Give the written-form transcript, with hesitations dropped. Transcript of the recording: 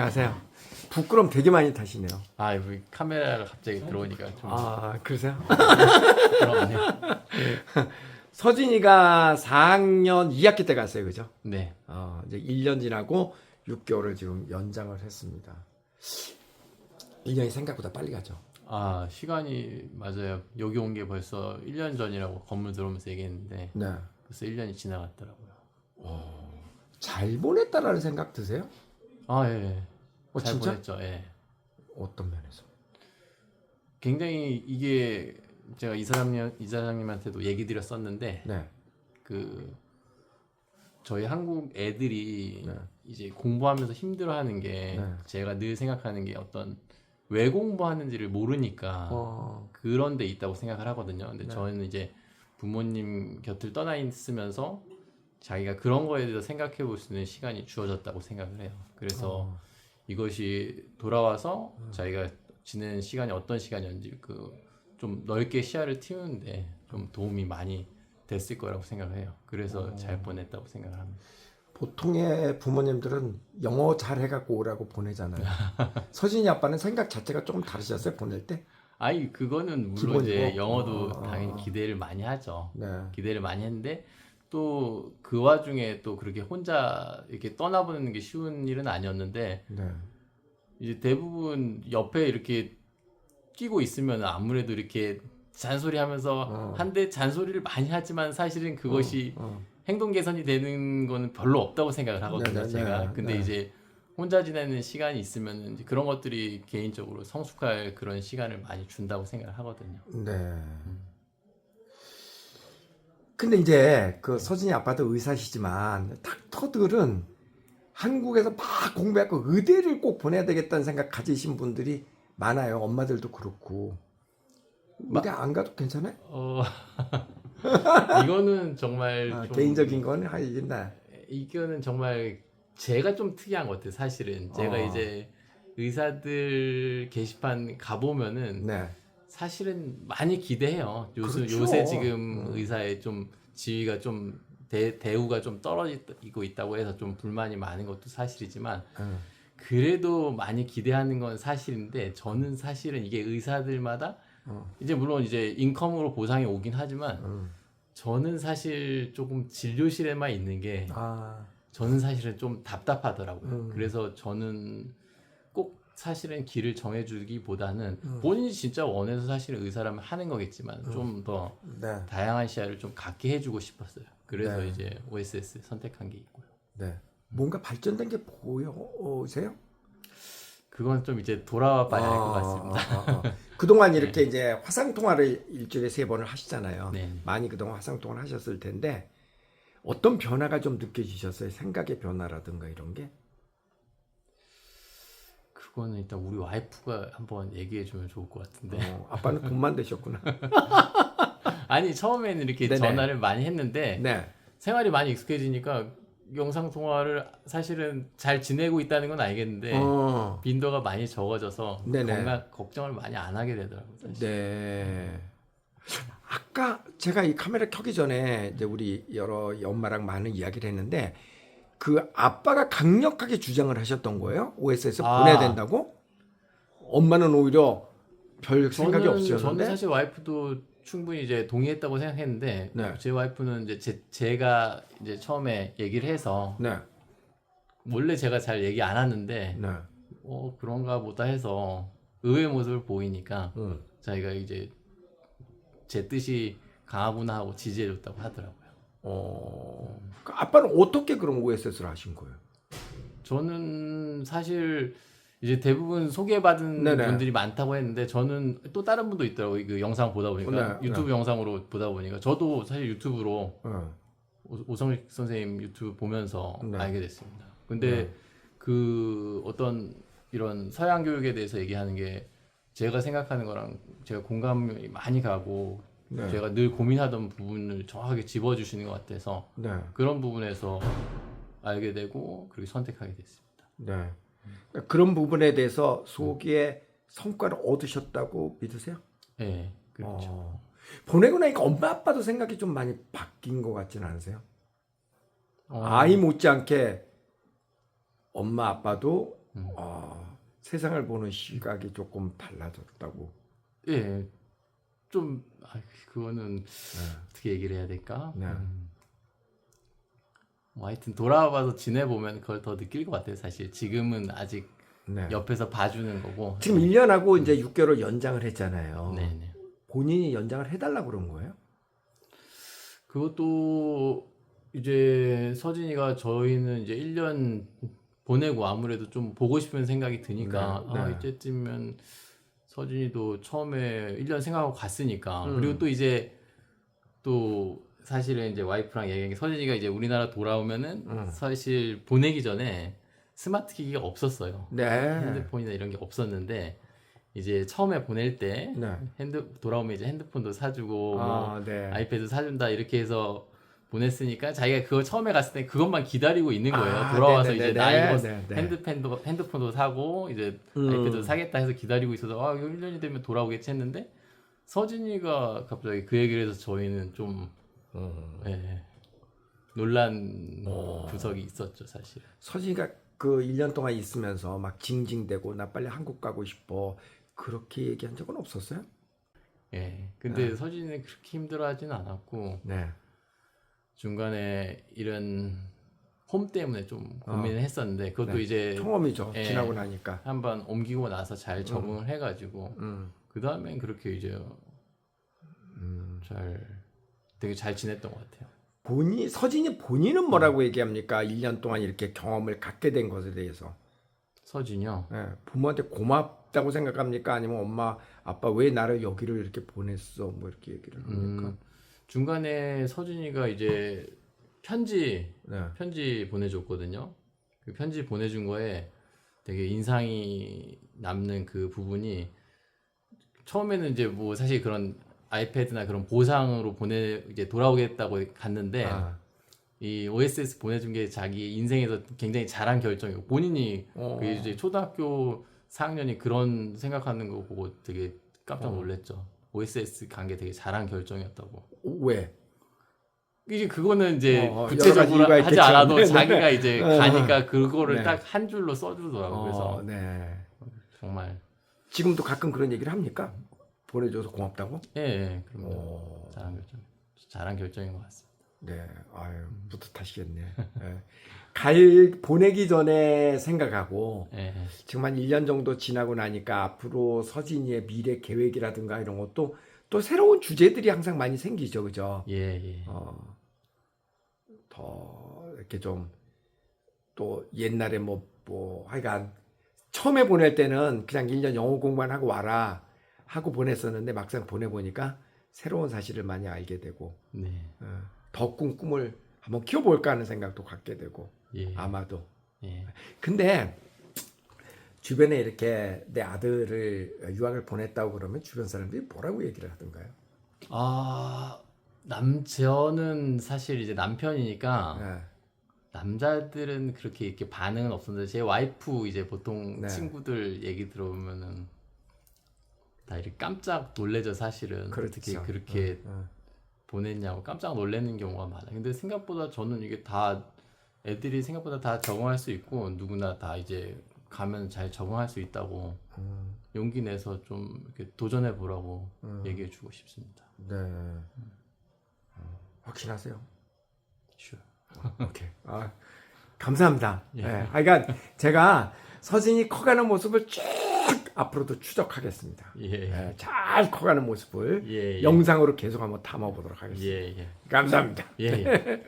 안녕하세요. 부끄럼 되게 많이 타시네요. 아, 여기 카메라가 갑자기 들어오니까 좀 아, 그러세요? 부끄럽네요. 서진이가 4학년 2학기 때 갔어요, 그죠? 네. 이제 1년 지나고 6개월을 지금 연장을 했습니다. 1년이 생각보다 빨리 가죠. 아, 시간이 맞아요. 여기 온 게 벌써 1년 전이라고 건물 들어오면서 얘기했는데 네. 벌써 1년이 지나갔더라고요. 잘 보냈다라는 생각 드세요? 아, 예. 잘 진짜? 보냈죠. 예. 어떤 면에서? 굉장히 이게 제가 이사장님한테도 얘기 드렸었는데 네. 그 저희 한국 애들이 네. 이제 공부하면서 힘들어하는 게 네. 제가 늘 생각하는 게 어떤 왜 공부하는지를 모르니까 그런 데 있다고 생각을 하거든요. 근데 네. 저는 이제 부모님 곁을 떠나 있으면서 자기가 그런 거에 대해서 생각해 볼 수 있는 시간이 주어졌다고 생각을 해요. 그래서 이것이 돌아와서 자기가 지내는 시간이 어떤 시간이었는지 좀 넓게 시야를 틔우는데 좀 도움이 많이 됐을 거라고 생각을 해요. 그래서 잘 보냈다고 생각을 합니다. 보통의 부모님들은 영어 잘 해갖고 오라고 보내잖아요. 서진이 아빠는 생각 자체가 조금 다르셨어요, 보낼 때? 아니, 그거는 물론 기본이고? 이제 영어도 당연히 기대를 많이 하죠. 네. 기대를 많이 했는데 또 그 와중에 또 그렇게 혼자 이렇게 떠나보는 게 쉬운 일은 아니었는데 네. 이제 대부분 옆에 이렇게 끼고 있으면 아무래도 이렇게 잔소리하면서 한데 잔소리를 많이 하지만 사실은 그것이 행동 개선이 되는 거는 별로 없다고 생각을 하거든요. 네네네. 제가. 근데 네. 이제 혼자 지내는 시간이 있으면 이제 그런 것들이 개인적으로 성숙할 그런 시간을 많이 준다고 생각을 하거든요. 네. 근데 이제 그 서진이 아빠도 의사시지만 닥터들은 한국에서 막 공부해서 의대를 꼭 보내야 되겠다는 생각 가지신 분들이 많아요. 엄마들도 그렇고. 의대 안 가도 괜찮아요? 이거는 정말 좀 개인적인 건 하긴다. 이거는 정말 제가 좀 특이한 것 같아요. 사실은 제가 이제 의사들 게시판 가보면은 네. 사실은 많이 기대해요. 그렇죠. 요새 지금 의사의 좀 지위가 좀 대우가 좀 떨어지고 있다고 해서 좀 불만이 많은 것도 사실이지만 그래도 많이 기대하는 건 사실인데 저는 사실은 이게 의사들마다 이제 물론 이제 인컴으로 보상이 오긴 하지만 저는 사실 조금 진료실에만 있는 게 저는 사실은 좀 답답하더라고요. 그래서 저는 꼭 사실은 길을 정해주기보다는 본인이 진짜 원해서 사실은 의사라면 하는 거겠지만 좀 더 네. 다양한 시야를 좀 갖게 해주고 싶었어요. 그래서 네. 이제 OSS 선택한 게 있고요. 네. 뭔가 발전된 게 보여세요? 그건 좀 이제 돌아와 봐야 할 것 같습니다. 그동안 이렇게 이제 화상 통화를 일주일에 3번을 하시잖아요. 네. 많이 그동안 화상 통화를 하셨을 텐데 어떤 변화가 좀 느껴지셨어요? 생각의 변화라든가 이런 게? 그거는 일단 우리 와이프가 한번 얘기해 주면 좋을 것 같은데. 아빠는 돈만 되셨구나. 아니, 처음에는 이렇게 네네. 전화를 많이 했는데 네. 생활이 많이 익숙해지니까 영상 통화를 사실은 잘 지내고 있다는 건 알겠는데 빈도가 많이 적어져서 네네. 건강 걱정을 많이 안 하게 되더라고요. 사실. 네. 아까 제가 이 카메라 켜기 전에 이제 우리 여러 엄마랑 많은 이야기를 했는데 그 아빠가 강력하게 주장을 하셨던 거예요? OS에서 보내야 된다고? 엄마는 오히려 별 생각이 저는 없으셨는데? 사실 와이프도 충분히 이제 동의했다고 생각했는데 네. 제 와이프는 이제 제가 이제 처음에 얘기를 해서 네. 원래 제가 잘 얘기 안 하는데 네. 그런가 보다 해서 의외의 모습을 보이니까 자기가 이제 제 뜻이 강하구나 하고 지지해줬다고 하더라고요. 그 아빠는 어떻게 그런 OSS를 하신 거예요? 저는 사실 이제 대부분 소개받은 네네. 분들이 많다고 했는데 저는 또 다른 분도 있더라고요. 그 영상 보다 보니까 네, 유튜브 영상으로 보다 보니까 저도 사실 유튜브로 오성식 선생님 유튜브 보면서 네. 알게 됐습니다. 근데 그 어떤 이런 서양 교육에 대해서 얘기하는 게 제가 생각하는 거랑 제가 공감이 많이 가고 네. 제가 늘 고민하던 부분을 정확하게 집어주시는 것 같아서 네. 그런 부분에서 알게 되고 그렇게 선택하게 됐습니다. 네. 그런 부분에 대해서 소기의 성과를 얻으셨다고 믿으세요? 네, 그렇죠. 보내고 나니까 엄마 아빠도 생각이 좀 많이 바뀐 것 같지는 않으세요? 아이 못지않게 엄마 아빠도 세상을 보는 시각이 조금 달라졌다고. 예, 좀 그거는 어떻게 얘기를 해야 될까? 네. 뭐 하여튼 돌아와서 지내보면 그걸 더 느낄 것 같아요. 사실 지금은 아직 네. 옆에서 봐주는 거고. 지금 1년하고 이제 6개월 연장을 했잖아요. 네네. 본인이 연장을 해달라고 그런 거예요? 그것도 이제 서진이가 저희는 이제 1년 보내고 아무래도 좀 보고 싶은 생각이 드니까 네, 네. 이제쯤면 서진이도 처음에 1년 생각하고 갔으니까 그리고 또 이제 또 사실은 이제 와이프랑 얘기한 게 서진이가 이제 우리나라 돌아오면은 사실 보내기 전에 스마트 기기가 없었어요. 네. 핸드폰이나 이런 게 없었는데 이제 처음에 보낼 때 네. 돌아오면 이제 핸드폰도 사주고 뭐 네. 아이패드 사준다 이렇게 해서 보냈으니까 자기가 그거 처음에 갔을 때 그것만 기다리고 있는 거예요. 돌아와서 네네네네. 이제 나 이거 네네. 핸드폰도 사고 이제 아이패드도 사겠다 해서 기다리고 있어서 이거 1년이 되면 돌아오겠지 했는데 서진이가 갑자기 그 얘기를 해서 저희는 좀 예, 놀란 구석이 있었죠, 사실. 서진이가 그 1년 동안 있으면서 막 징징대고 나 빨리 한국 가고 싶어 그렇게 얘기한 적은 없었어요? 예. 근데 서진이는 그렇게 힘들어하지는 않았고 네. 중간에 이런 홈 때문에 좀 고민을 했었는데 그것도 네. 이제 처음이죠. 예, 지나고 나니까. 한번 옮기고 나서 잘 적응을 해가지고 그 다음엔 그렇게 이제 되게 잘 지냈던 것 같아요. 서진이 본인은 뭐라고 얘기합니까? 1년 동안 이렇게 경험을 갖게 된 것에 대해서. 서진이요. 예, 부모한테 고맙다고 생각합니까? 아니면 엄마, 아빠 왜 나를 여기를 이렇게 보냈어? 뭐 이렇게 얘기를 합니까? 중간에 서진이가 이제 편지 네. 보내줬거든요. 그 편지 보내준 거에 되게 인상이 남는 그 부분이 처음에는 이제 뭐 사실 그런 아이패드나 그런 보상으로 이제 돌아오겠다고 갔는데 이 OSS 보내준 게 자기 인생에서 굉장히 잘한 결정이고 본인이 그 이제 초등학교 4학년이 그런 생각하는 거 보고 되게 깜짝 놀랐죠. OSS 간 게 되게 잘한 결정이었다고. 왜? 이제 그거는 이제 여러 가지 구체적으로 이유가 하지 있겠죠. 않아도 네, 자기가 이제 가니까 그거를 네. 딱 한 줄로 써주더라고. 그래서 네. 정말 지금도 가끔 그런 얘기를 합니까? 보내줘서 고맙다고? 예, 그럼요. 잘한 결정인 것 같습니다. 네, 아유 뿌듯하시겠네. 보내기 전에 생각하고 예, 지금 한 1년 정도 지나고 나니까 앞으로 서진이의 미래 계획이라든가 이런 것도 또 새로운 주제들이 항상 많이 생기죠, 그죠? 예. 더 이렇게 좀 또 옛날에 뭐 하여간 처음에 보낼 때는 그냥 1년 영어 공부만 하고 와라 하고 보냈었는데 막상 보내보니까 새로운 사실을 많이 알게 되고 네. 더 꿈을 한번 키워볼까 하는 생각도 갖게 되고 예. 아마도. 예. 근데 주변에 이렇게 내 아들을 유학을 보냈다고 그러면 주변 사람들이 뭐라고 얘기를 하던가요? 저는 사실 이제 남편이니까 네. 남자들은 그렇게 이렇게 반응은 없었는데 제 와이프 이제 보통 네. 친구들 얘기 들어보면은 다 이렇게 깜짝 놀래죠, 사실은. 그렇죠. 어떻게 그렇게 보냈냐고 깜짝 놀라는 경우가 많아요. 근데 생각보다 저는 이게 다 애들이 생각보다 다 적응할 수 있고 누구나 다 이제 가면 잘 적응할 수 있다고 용기 내서 좀 이렇게 도전해 보라고 얘기해 주고 싶습니다. 네. 확신하세요? Sure. 오케이. 감사합니다. 네. 그러니까 제가 서진이 커가는 모습을 쭉 앞으로도 추적하겠습니다. 예. 잘 커가는 모습을 예. 영상으로 계속 한번 담아보도록 하겠습니다. 예. 감사합니다. 예.